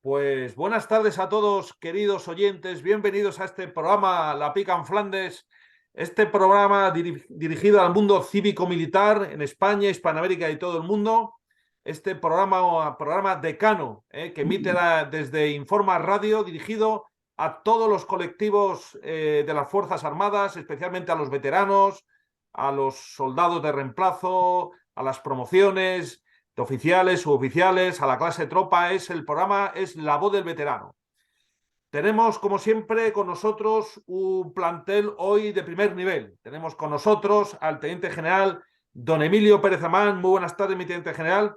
Pues buenas tardes a todos, queridos oyentes. Bienvenidos a este programa La Pica en Flandes, este programa dirigido al mundo cívico-militar en España, Hispanoamérica y todo el mundo. Este programa decano, que emite desde Informa Radio, dirigido a todos los colectivos de las Fuerzas Armadas, especialmente a los veteranos, a los soldados de reemplazo, a las promociones de oficiales, suboficiales, a la clase tropa. El programa es La Voz del Veterano. Tenemos, como siempre, con nosotros un plantel hoy de primer nivel. Tenemos con nosotros al teniente general don Emilio Pérez Amán. Muy buenas tardes, mi teniente general.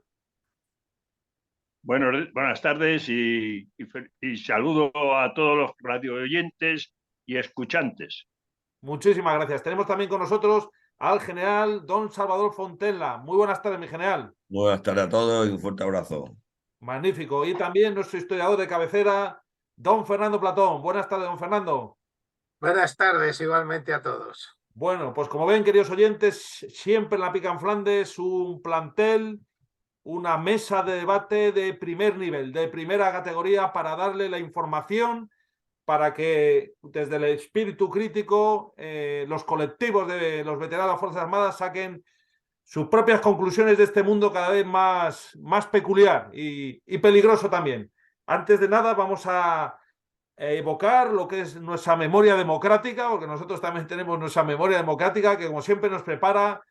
Bueno, buenas tardes y saludo a todos los radio oyentes y escuchantes. Muchísimas gracias. Tenemos también con nosotros al general don Salvador Fontella. Muy buenas tardes, mi general. Buenas tardes a todos y un fuerte abrazo. Magnífico. Y también nuestro historiador de cabecera, don Fernando Platón. Buenas tardes, don Fernando. Buenas tardes igualmente a todos. Bueno, pues como ven, queridos oyentes, siempre en La Pica en Flandes, un plantel, una mesa de debate de primer nivel, de primera categoría, para darle la información, para que desde el espíritu crítico los colectivos de los veteranos de las Fuerzas Armadas saquen sus propias conclusiones de este mundo cada vez más peculiar y peligroso también. Antes de nada, vamos a evocar lo que es nuestra memoria democrática, porque nosotros también tenemos nuestra memoria democrática, que como siempre nos prepara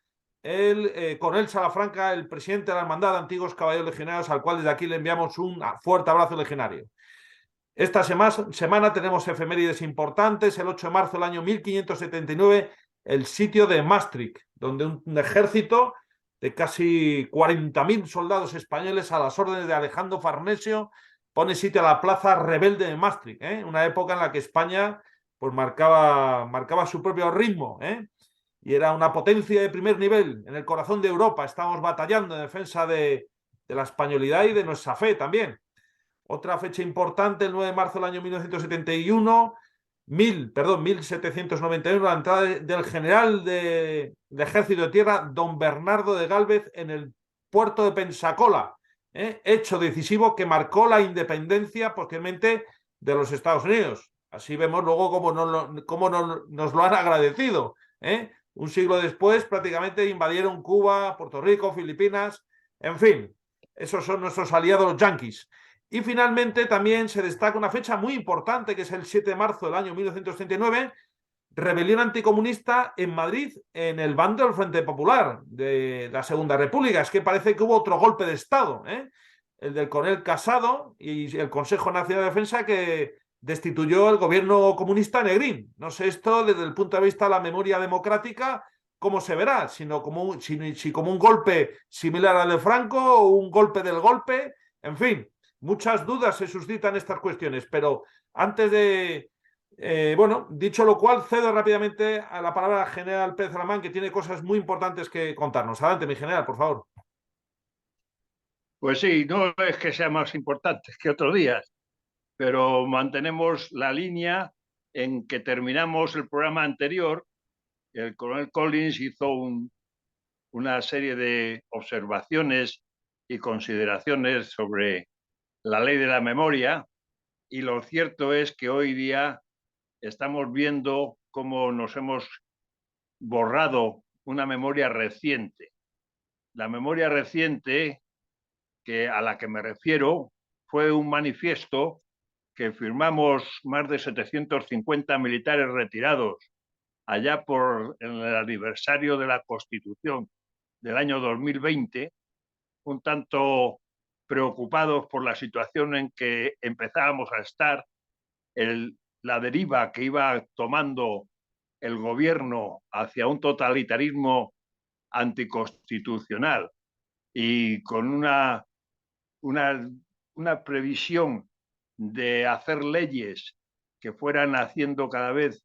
el coronel Salafranca, el presidente de la Hermandad de Antiguos Caballeros Legionarios, al cual desde aquí le enviamos un fuerte abrazo legionario. Esta semana tenemos efemérides importantes. El 8 de marzo del año 1579, el sitio de Maastricht, donde un ejército de casi 40.000 soldados españoles a las órdenes de Alejandro Farnesio pone sitio a la plaza rebelde de Maastricht, una época en la que España pues marcaba su propio ritmo, y era una potencia de primer nivel en el corazón de Europa. Estábamos batallando en defensa de la españolidad y de nuestra fe también. Otra fecha importante, el 9 de marzo del año 1791, 1791, la entrada del general del Ejército de Tierra, don Bernardo de Gálvez, en el puerto de Pensacola, hecho decisivo que marcó la independencia posteriormente de los Estados Unidos. Así vemos luego cómo nos lo han agradecido. Un siglo después prácticamente invadieron Cuba, Puerto Rico, Filipinas, en fin, esos son nuestros aliados los yanquis. Y finalmente también se destaca una fecha muy importante, que es el 7 de marzo del año 1939, rebelión anticomunista en Madrid, en el bando del Frente Popular de la Segunda República. Es que parece que hubo otro golpe de Estado, el del coronel Casado y el Consejo Nacional de Defensa, que destituyó el gobierno comunista Negrín. No sé esto desde el punto de vista de la memoria democrática cómo se verá, sino como un golpe similar al de Franco o un golpe del golpe, en fin. Muchas dudas se suscitan estas cuestiones, pero antes de, bueno, dicho lo cual, cedo rápidamente a la palabra al general Pérez Alamán, que tiene cosas muy importantes que contarnos. Adelante, mi general, por favor. Pues sí, no es que sea más importante que otros días, pero mantenemos la línea en que terminamos el programa anterior. El coronel Collins hizo una serie de observaciones y consideraciones sobre la ley de la memoria, y lo cierto es que hoy día estamos viendo cómo nos hemos borrado una memoria reciente. La memoria reciente a la que me refiero fue un manifiesto que firmamos más de 750 militares retirados allá por el aniversario de la Constitución del año 2020, un tanto preocupados por la situación en que empezábamos a estar, la deriva que iba tomando el gobierno hacia un totalitarismo anticonstitucional y con una previsión de hacer leyes que fueran haciendo cada vez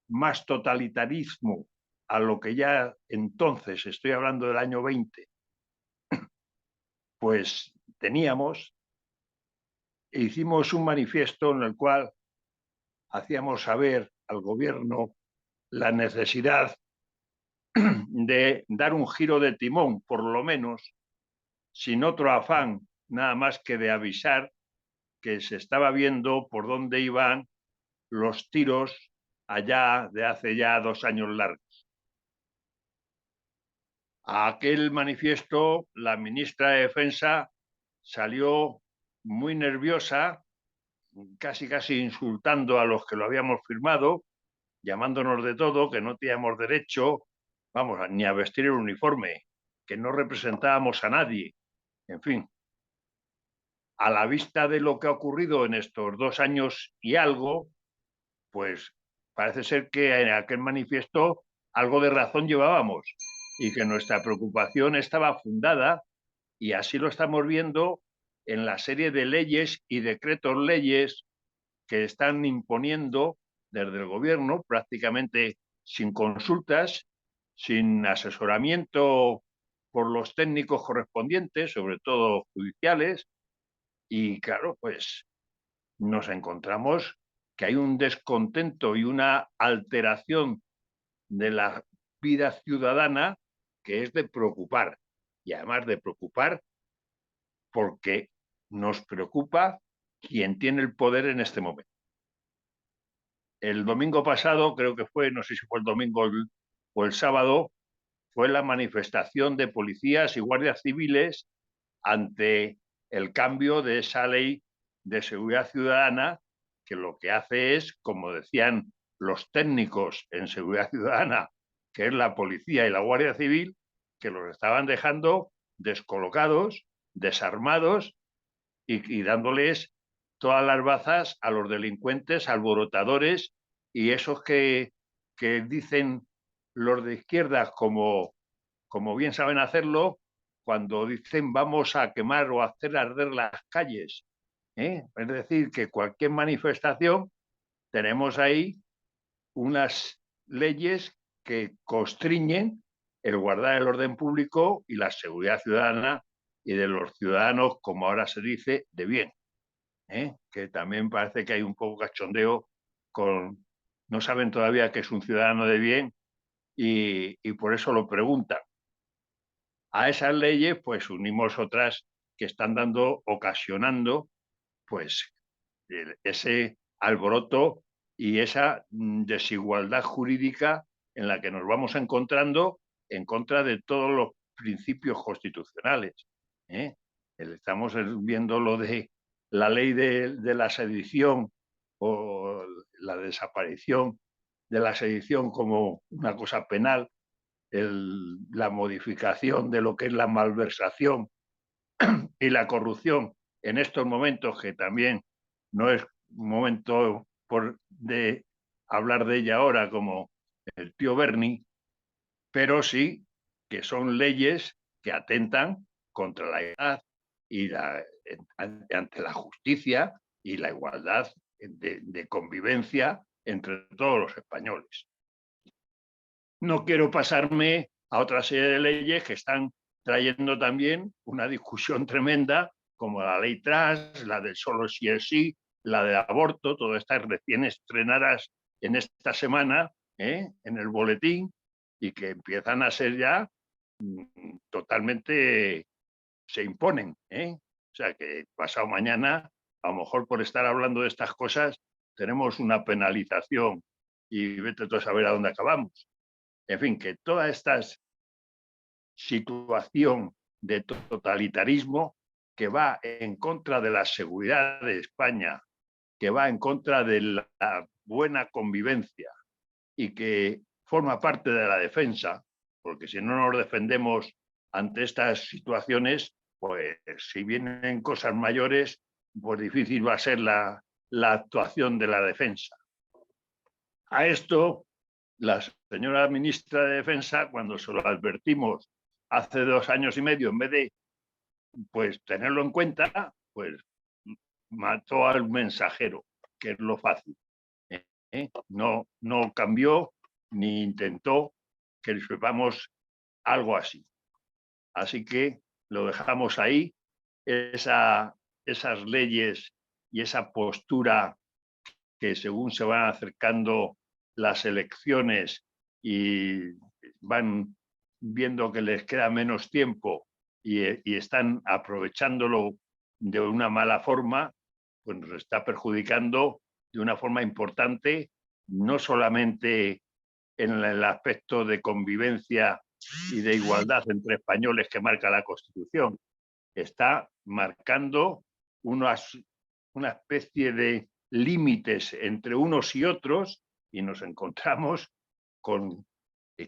más totalitarismo a lo que ya entonces, estoy hablando del año 20, pues teníamos, e hicimos un manifiesto en el cual hacíamos saber al gobierno la necesidad de dar un giro de timón, por lo menos, sin otro afán, nada más que de avisar que se estaba viendo por dónde iban los tiros allá de hace ya 2 años largos. A aquel manifiesto, la ministra de Defensa salió muy nerviosa, casi insultando a los que lo habíamos firmado, llamándonos de todo, que no teníamos derecho, vamos, ni a vestir el uniforme, que no representábamos a nadie. En fin, a la vista de lo que ha ocurrido en estos 2 años y algo, pues parece ser que en aquel manifiesto algo de razón llevábamos y que nuestra preocupación estaba fundada, y así lo estamos viendo en la serie de leyes y decretos leyes que están imponiendo desde el gobierno, prácticamente sin consultas, sin asesoramiento por los técnicos correspondientes, sobre todo judiciales, y claro, pues nos encontramos que hay un descontento y una alteración de la vida ciudadana que es de preocupar, y además de preocupar porque nos preocupa quien tiene el poder en este momento. El domingo pasado, creo que fue, no sé si fue el domingo o el sábado, fue la manifestación de policías y guardias civiles ante el cambio de esa ley de seguridad ciudadana, que lo que hace es, como decían los técnicos en seguridad ciudadana, que es la policía y la guardia civil, que los estaban dejando descolocados, desarmados y dándoles todas las bazas a los delincuentes, alborotadores y esos que dicen los de izquierda, como bien saben hacerlo, cuando dicen vamos a quemar o a hacer arder las calles. Es decir, que cualquier manifestación tenemos ahí unas leyes que constriñen el guardar el orden público y la seguridad ciudadana y de los ciudadanos, como ahora se dice, de bien. Que también parece que hay un poco cachondeo con... No saben todavía que es un ciudadano de bien y por eso lo preguntan. A esas leyes, pues unimos otras que están ocasionando, pues, ese alboroto y esa desigualdad jurídica en la que nos vamos encontrando en contra de todos los principios constitucionales. Estamos viendo lo de la ley de la sedición o la desaparición de la sedición como una cosa penal, la modificación de lo que es la malversación y la corrupción en estos momentos, que también no es un momento de hablar de ella ahora como el tío Bernie, pero sí que son leyes que atentan contra la igualdad y ante la justicia y la igualdad de convivencia entre todos los españoles. No quiero pasarme a otra serie de leyes que están trayendo también una discusión tremenda, como la ley trans, la del solo sí es sí, la del aborto, todas estas recién estrenadas en esta semana en el boletín y que empiezan a ser ya totalmente, se imponen. O sea que pasado mañana, a lo mejor por estar hablando de estas cosas, tenemos una penalización y vete tú a saber a dónde acabamos. En fin, que toda esta situación de totalitarismo que va en contra de la seguridad de España, que va en contra de la buena convivencia y que forma parte de la defensa, porque si no nos defendemos ante estas situaciones, pues si vienen cosas mayores, pues difícil va a ser la actuación de la defensa. A esto, la señora ministra de Defensa, cuando se lo advertimos hace 2 años y medio, en vez de pues tenerlo en cuenta, pues mató al mensajero, que es lo fácil. No cambió ni intentó que sepamos algo así. Así que lo dejamos ahí, esas leyes y esa postura que según se van acercando las elecciones y van viendo que les queda menos tiempo y están aprovechándolo de una mala forma, pues nos está perjudicando de una forma importante, no solamente en el aspecto de convivencia y de igualdad entre españoles que marca la Constitución, está marcando una especie de límites entre unos y otros, y nos encontramos con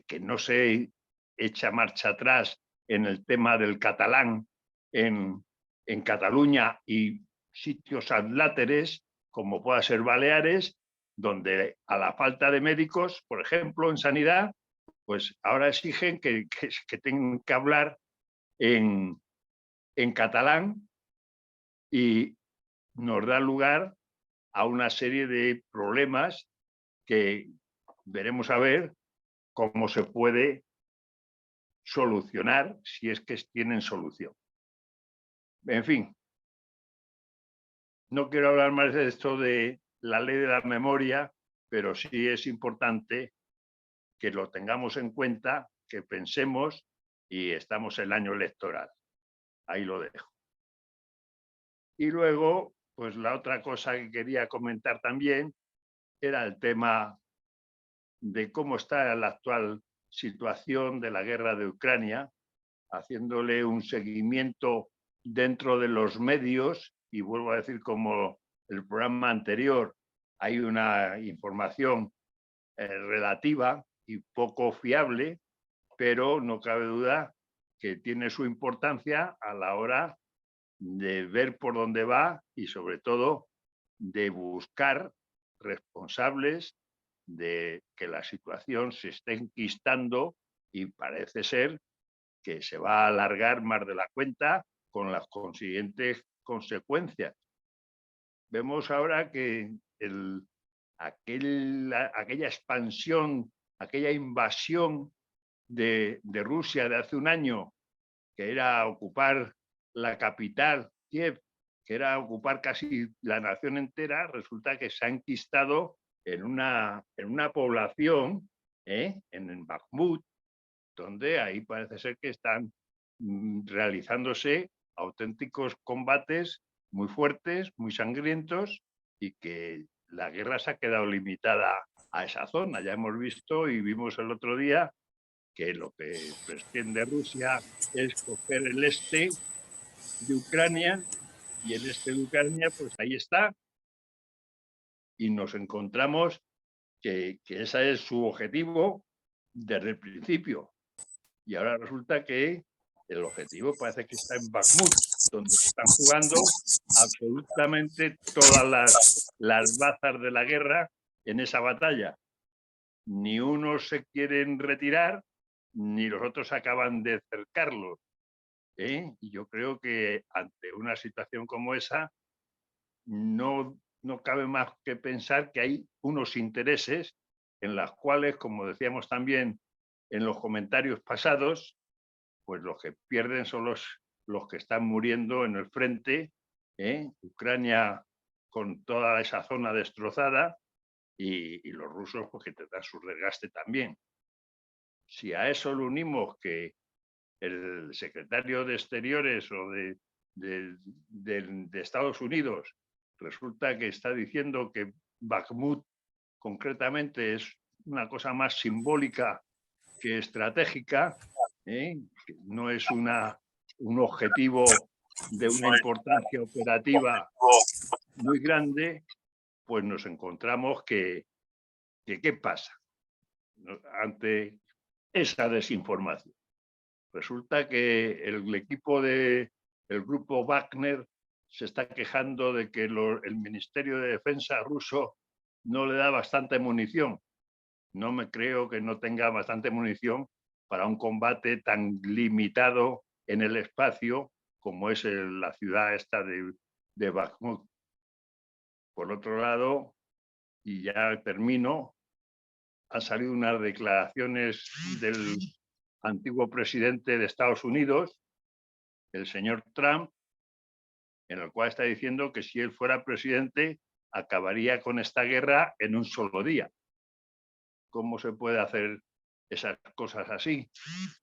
que no se echa marcha atrás en el tema del catalán en Cataluña y sitios adláteres, como pueda ser Baleares, donde a la falta de médicos, por ejemplo, en sanidad, pues ahora exigen que tengan que hablar en catalán, y nos da lugar a una serie de problemas que veremos a ver cómo se puede solucionar, si es que tienen solución. En fin, no quiero hablar más de esto de la ley de la memoria, pero sí es importante que lo tengamos en cuenta, que pensemos, y estamos en el año electoral. Ahí lo dejo. Y luego, pues la otra cosa que quería comentar también era el tema de cómo está la actual situación de la guerra de Ucrania, haciéndole un seguimiento dentro de los medios, y vuelvo a decir, como el programa anterior, hay una información relativa y poco fiable, pero no cabe duda que tiene su importancia a la hora de ver por dónde va y sobre todo de buscar responsables de que la situación se esté enquistando, y parece ser que se va a alargar más de la cuenta con las consiguientes consecuencias. Vemos ahora que aquella expansión, aquella invasión de Rusia de hace un año, que era ocupar la capital, Kiev, que era ocupar casi la nación entera, resulta que se ha enquistado en una población, en Bakhmut, donde ahí parece ser que están realizándose auténticos combates muy fuertes, muy sangrientos, y que la guerra se ha quedado limitada a esa zona. Ya hemos visto y vimos el otro día que lo que pretende Rusia es coger el este de Ucrania, y el este de Ucrania, pues ahí está, y nos encontramos que ese es su objetivo desde el principio. Y ahora resulta que el objetivo parece que está en Bakhmut, donde están jugando absolutamente todas las bazas de la guerra en esa batalla. Ni unos se quieren retirar, ni los otros acaban de cercarlos. Y yo creo que ante una situación como esa, no cabe más que pensar que hay unos intereses en los cuales, como decíamos también en los comentarios pasados, pues los que pierden son los que están muriendo en el frente, Ucrania con toda esa zona destrozada, y los rusos, pues, que tendrán su desgaste también. Si a eso le unimos que el secretario de Exteriores o de Estados Unidos resulta que está diciendo que Bakhmut concretamente es una cosa más simbólica que estratégica, que no es un objetivo de una importancia operativa muy grande, pues nos encontramos que ¿qué pasa ante esa desinformación? Resulta que el equipo del grupo Wagner se está quejando de que el Ministerio de Defensa ruso no le da bastante munición. No me creo que no tenga bastante munición para un combate tan limitado en el espacio como es la ciudad esta de Bakhmut. Por otro lado, y ya termino, han salido unas declaraciones del antiguo presidente de Estados Unidos, el señor Trump, en el cual está diciendo que si él fuera presidente acabaría con esta guerra en un solo día. ¿Cómo se puede hacer esas cosas así?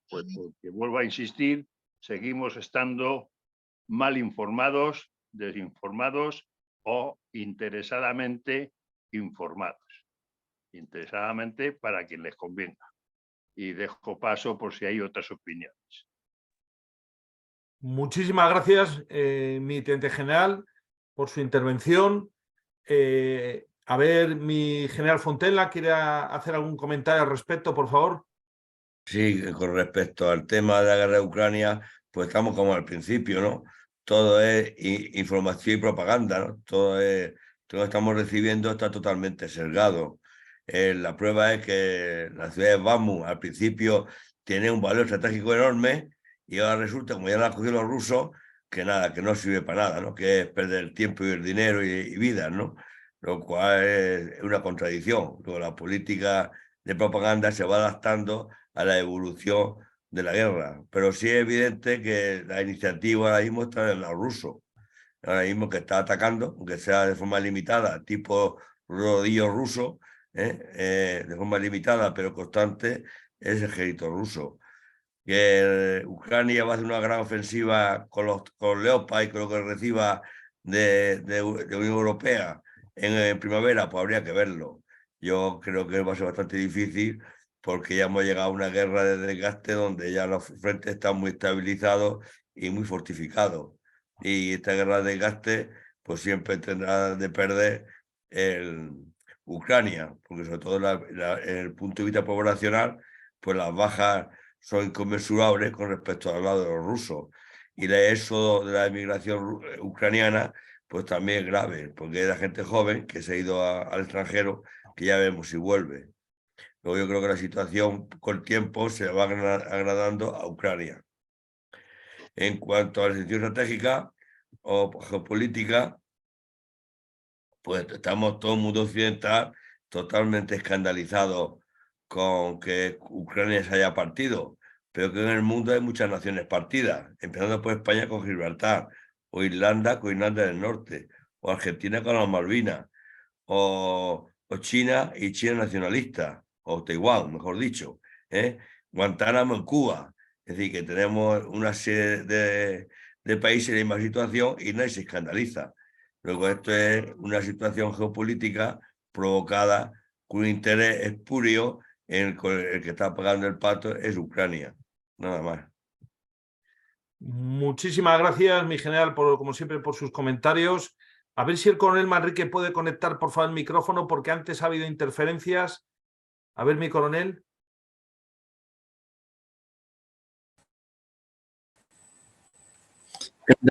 Pues porque, vuelvo a insistir, seguimos estando mal informados, desinformados o interesadamente informados. Interesadamente para quien les convenga. Y dejo paso por si hay otras opiniones. Muchísimas gracias, mi teniente general, por su intervención. A ver, mi general Fontella, ¿quiere hacer algún comentario al respecto, por favor? Sí, con respecto al tema de la guerra de Ucrania, pues estamos como al principio, ¿no? Todo es información y propaganda, ¿no? Todo lo que estamos recibiendo está totalmente sesgado. La prueba es que la ciudad de Bakhmut al principio tiene un valor estratégico enorme y ahora resulta, como ya la han cogido los rusos, que nada, que no sirve para nada, ¿no? Que es perder el tiempo y el dinero y vidas, ¿no? Lo cual es una contradicción. Luego la política de propaganda se va adaptando a la evolución de la guerra. Pero sí es evidente que la iniciativa ahora mismo está en los rusos. Ahora mismo que está atacando, aunque sea de forma limitada, tipo rodillo ruso, de forma limitada pero constante, es el ejército ruso. Que Ucrania va a hacer una gran ofensiva con Leopard y con lo que reciba de Unión Europea en primavera, pues habría que verlo. Yo creo que va a ser bastante difícil porque ya hemos llegado a una guerra de desgaste donde ya los frentes están muy estabilizados y muy fortificados. Y esta guerra de desgaste pues siempre tendrá de perder Ucrania, porque sobre todo en el punto de vista poblacional, pues las bajas son inconmensurables con respecto al lado de los rusos. Y eso de la emigración ucraniana, pues también es grave, porque es la gente joven que se ha ido al extranjero, que ya vemos si vuelve. Luego yo creo que la situación con el tiempo se va agradando a Ucrania. En cuanto a la situación estratégica o geopolítica, pues estamos todo el mundo occidental totalmente escandalizado con que Ucrania se haya partido, pero que en el mundo hay muchas naciones partidas, empezando por España con Gibraltar, o Irlanda con Irlanda del Norte, o Argentina con las Malvinas, o China y China nacionalista, o Taiwán, mejor dicho, Guantánamo en Cuba. Es decir, que tenemos una serie de países en la misma situación y nadie se escandaliza. Luego esto es una situación geopolítica provocada con un interés espurio en el que está pagando el pato es Ucrania, nada más. Muchísimas gracias, mi general, como siempre, por sus comentarios. A ver si el coronel Manrique puede conectar, por favor, el micrófono, porque antes ha habido interferencias. A ver, mi coronel.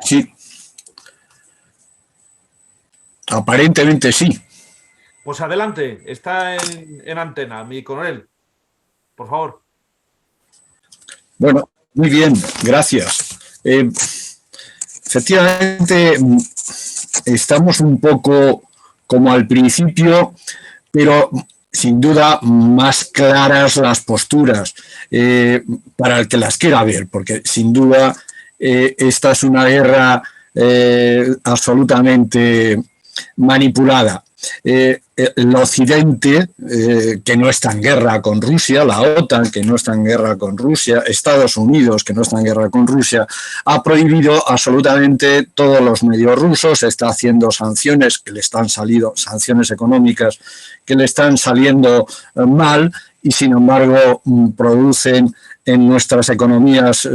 Sí. Aparentemente sí. Pues adelante, está en antena, mi coronel. Por favor. Bueno, muy bien, gracias. Efectivamente, estamos un poco como al principio, pero sin duda más claras las posturas para el que las quiera ver, porque sin duda esta es una guerra absolutamente manipulada. El Occidente, que no está en guerra con Rusia, la OTAN, que no está en guerra con Rusia, Estados Unidos, que no está en guerra con Rusia, ha prohibido absolutamente todos los medios rusos, está haciendo sanciones que le están saliendo, sanciones económicas que le están saliendo mal y sin embargo producen en nuestras economías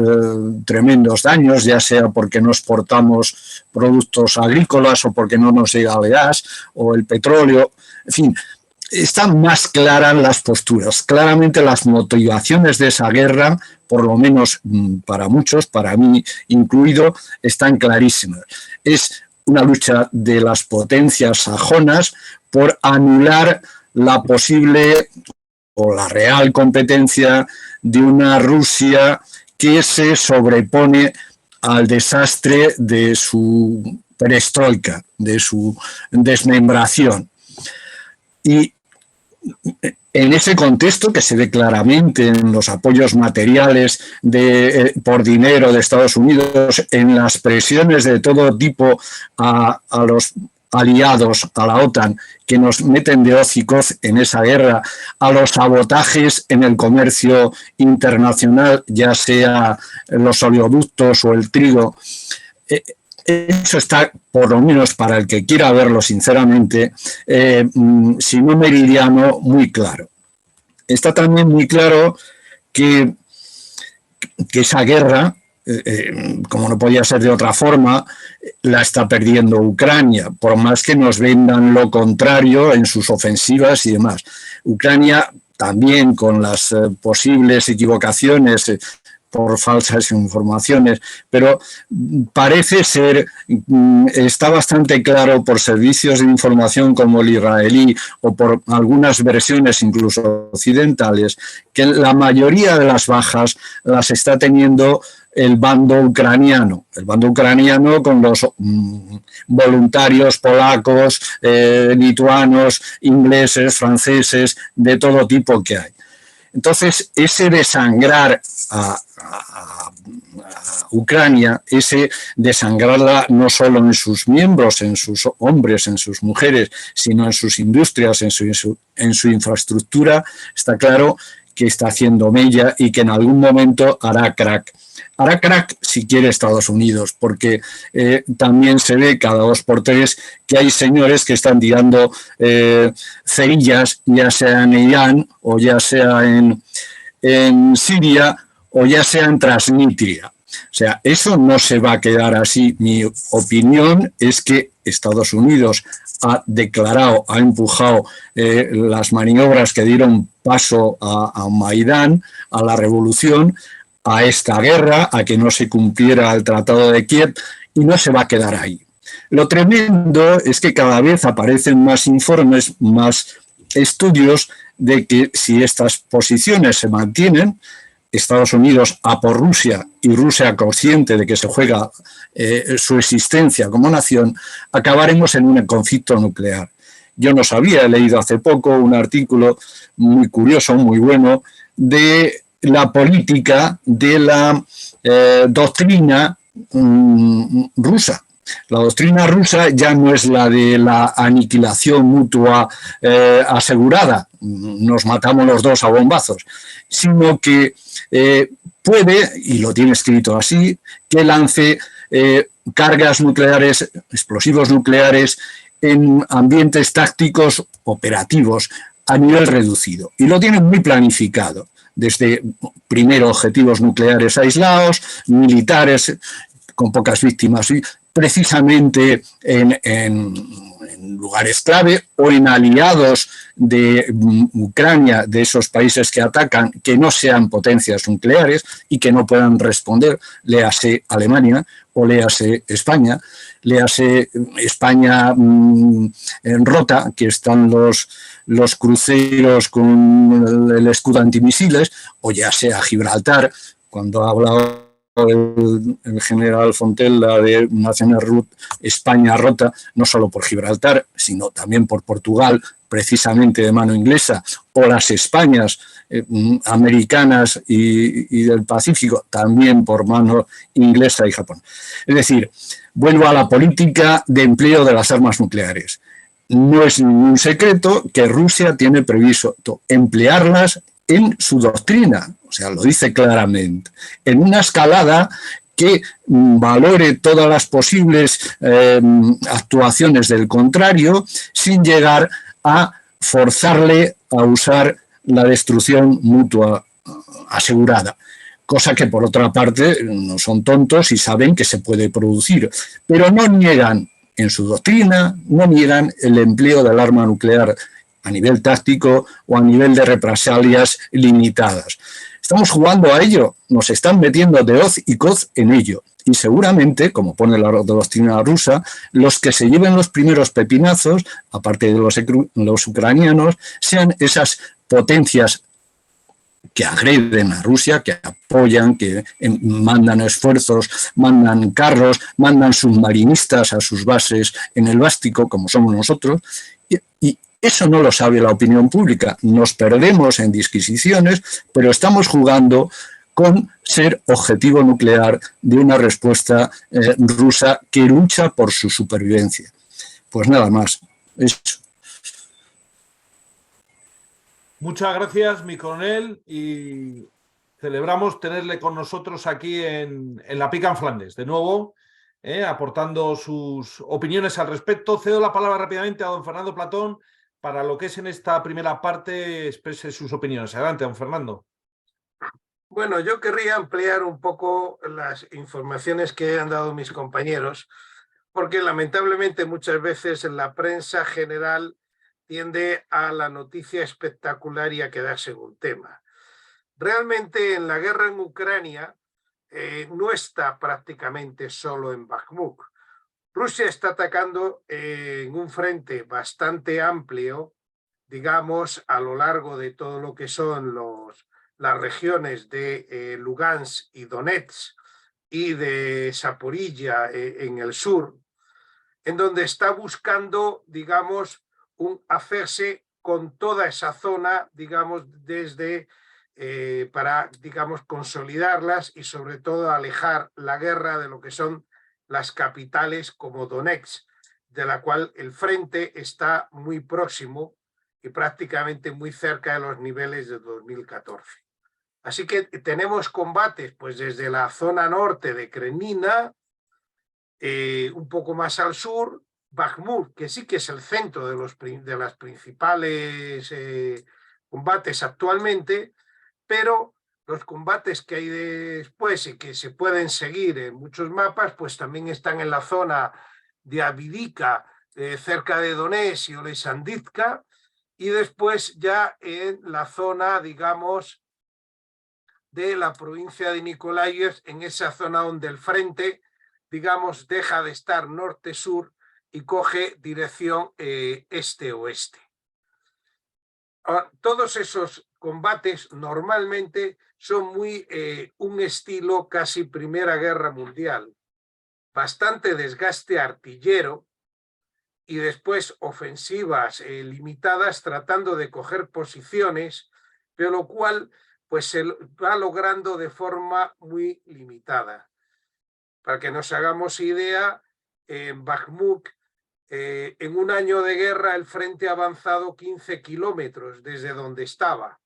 tremendos daños, ya sea porque no exportamos productos agrícolas o porque no nos llega el gas o el petróleo, en fin, están más claras las posturas, claramente las motivaciones de esa guerra, por lo menos para muchos, para mí incluido, están clarísimas. Es una lucha de las potencias sajonas por anular la posible o la real competencia de una Rusia que se sobrepone al desastre de su perestroika, de su desmembración. Y en ese contexto, que se ve claramente en los apoyos materiales por dinero de Estados Unidos, en las presiones de todo tipo a los aliados, a la OTAN, que nos meten de hocicos en esa guerra, a los sabotajes en el comercio internacional, ya sea los oleoductos o el trigo, Eso está, por lo menos para el que quiera verlo sinceramente, si no meridiano, muy claro. Está también muy claro que esa guerra, como no podía ser de otra forma, la está perdiendo Ucrania, por más que nos vendan lo contrario en sus ofensivas y demás. Ucrania también, con las posibles equivocaciones por falsas informaciones, pero parece ser, está bastante claro por servicios de información como el israelí o por algunas versiones incluso occidentales, que la mayoría de las bajas las está teniendo el bando ucraniano con los voluntarios polacos, lituanos, ingleses, franceses, de todo tipo que hay. Entonces, ese desangrar a Ucrania, ese desangrarla no solo en sus miembros, en sus hombres, en sus mujeres, sino en sus industrias, en su infraestructura, está claro que está haciendo mella y que en algún momento hará crack. Hará crack si quiere Estados Unidos, porque también se ve cada 2 por 3 que hay señores que están tirando cerillas, ya sea en Irán o ya sea en Siria o ya sea en Transnistria. O sea, eso no se va a quedar así. Mi opinión es que Estados Unidos ha declarado, ha empujado las maniobras que dieron paso a Maidán, a la revolución, a esta guerra, a que no se cumpliera el Tratado de Kiev, y no se va a quedar ahí. Lo tremendo es que cada vez aparecen más informes, más estudios de que si estas posiciones se mantienen, Estados Unidos a por Rusia y Rusia consciente de que se juega su existencia como nación, acabaremos en un conflicto nuclear. Yo no sabía, he leído hace poco un artículo muy curioso, muy bueno, de la política de la doctrina rusa. La doctrina rusa ya no es la de la aniquilación mutua asegurada, nos matamos los dos a bombazos, sino que puede, y lo tiene escrito así, que lance cargas nucleares, explosivos nucleares en ambientes tácticos operativos a nivel reducido. Y lo tiene muy planificado, desde primero objetivos nucleares aislados, militares con pocas víctimas, precisamente en lugares clave o en aliados de Ucrania, de esos países que atacan, que no sean potencias nucleares y que no puedan responder, léase Alemania o léase España, léase España en rota, que están los cruceros con el escudo antimisiles, o ya sea Gibraltar, cuando ha hablado el general Fontella de Naciones España rota, no solo por Gibraltar, sino también por Portugal, precisamente de mano inglesa, o las Españas americanas y del Pacífico, también por mano inglesa y Japón. Es decir, vuelvo a la política de empleo de las armas nucleares. No es ningún secreto que Rusia tiene previsto emplearlas en su doctrina, o sea, lo dice claramente, en una escalada que valore todas las posibles actuaciones del contrario sin llegar a forzarle a usar la destrucción mutua asegurada. Cosa que, por otra parte, no son tontos y saben que se puede producir, pero no niegan en su doctrina, no niegan el empleo del arma nuclear a nivel táctico o a nivel de represalias limitadas. Estamos jugando a ello, nos están metiendo de hoz y coz en ello. Y seguramente, como pone la doctrina rusa, los que se lleven los primeros pepinazos, aparte de los ucranianos, sean esas potencias que agreden a Rusia, que apoyan, que mandan esfuerzos, mandan carros, mandan submarinistas a sus bases en el Báltico, como somos nosotros, y eso no lo sabe la opinión pública. Nos perdemos en disquisiciones, pero estamos jugando con ser objetivo nuclear de una respuesta rusa que lucha por su supervivencia. Pues nada más, eso. Muchas gracias, mi coronel, y celebramos tenerle con nosotros aquí en La Pica en Flandes. De nuevo, aportando sus opiniones al respecto. Cedo la palabra rápidamente a don Fernando Platón para lo que es en esta primera parte exprese sus opiniones. Adelante, don Fernando. Bueno, yo querría ampliar un poco las informaciones que han dado mis compañeros, porque lamentablemente muchas veces en la prensa general tiende a la noticia espectacular y a quedarse en un tema. Realmente en la guerra en Ucrania no está prácticamente solo en Bakhmut. Rusia está atacando en un frente bastante amplio, digamos, a lo largo de todo lo que son las regiones de Lugansk y Donetsk y de Zaporilla en el sur, en donde está buscando, digamos, hacerse con toda esa zona, digamos, desde para, digamos, consolidarlas y sobre todo alejar la guerra de lo que son las capitales como Donetsk, de la cual el frente está muy próximo y prácticamente muy cerca de los niveles de 2014. Así que tenemos combates pues desde la zona norte de Krenina, un poco más al sur, Bakhmut, que sí que es el centro de las principales combates actualmente, pero los combates que hay después y que se pueden seguir en muchos mapas, pues también están en la zona de Avdiivka, cerca de Donetsk y Oleksandrivka, y después ya en la zona, digamos, de la provincia de Nikolaev, en esa zona donde el frente, digamos, deja de estar norte-sur y coge dirección este-oeste. Todos esos combates normalmente son muy un estilo casi Primera Guerra Mundial, bastante desgaste artillero y después ofensivas limitadas tratando de coger posiciones, pero lo cual pues se va logrando de forma muy limitada. Para que nos hagamos idea, en Bakhmut, en un año de guerra, el frente ha avanzado 15 kilómetros desde donde estaba.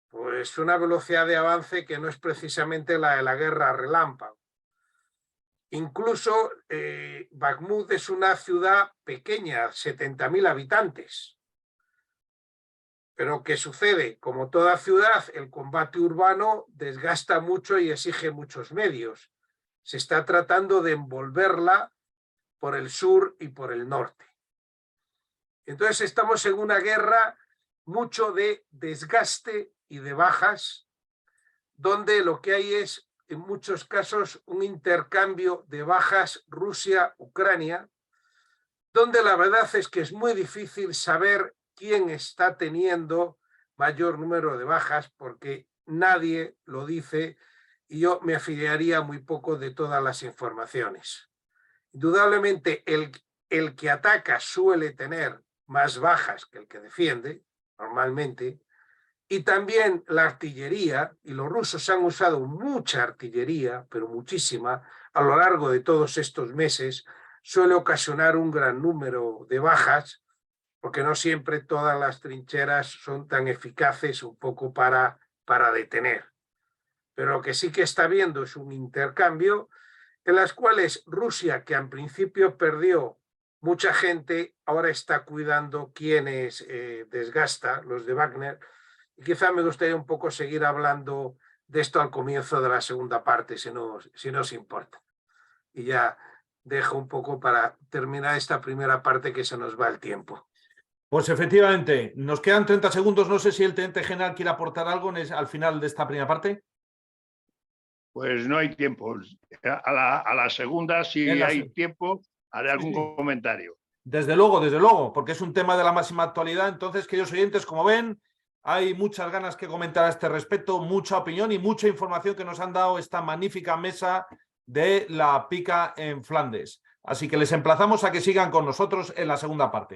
Pues una velocidad de avance que no es precisamente la de la guerra relámpago. Incluso Bakhmut es una ciudad pequeña, 70.000 habitantes. Pero ¿qué sucede? Como toda ciudad, el combate urbano desgasta mucho y exige muchos medios. Se está tratando de envolverla por el sur y por el norte. Entonces estamos en una guerra mucho de desgaste y de bajas, donde lo que hay es, en muchos casos, un intercambio de bajas Rusia-Ucrania, donde la verdad es que es muy difícil saber quién está teniendo mayor número de bajas, porque nadie lo dice y yo me fiaría muy poco de todas las informaciones. Indudablemente el que ataca suele tener más bajas que el que defiende, normalmente, y también la artillería, y los rusos han usado mucha artillería, pero muchísima, a lo largo de todos estos meses, suele ocasionar un gran número de bajas, porque no siempre todas las trincheras son tan eficaces un poco para detener. Pero lo que sí que está habiendo es un intercambio en las cuales Rusia, que en principio perdió mucha gente, ahora está cuidando quienes desgasta, los de Wagner, y quizá me gustaría un poco seguir hablando de esto al comienzo de la segunda parte, si no os importa. Y ya dejo un poco para terminar esta primera parte que se nos va el tiempo. Pues efectivamente, nos quedan 30 segundos. No sé si el teniente general quiere aportar algo al final de esta primera parte. Pues no hay tiempo. A la segunda, si hay tiempo, haré algún comentario. Desde luego, porque es un tema de la máxima actualidad. Entonces, queridos oyentes, como ven, hay muchas ganas que comentar a este respecto, mucha opinión y mucha información que nos han dado esta magnífica mesa de la pica en Flandes. Así que les emplazamos a que sigan con nosotros en la segunda parte.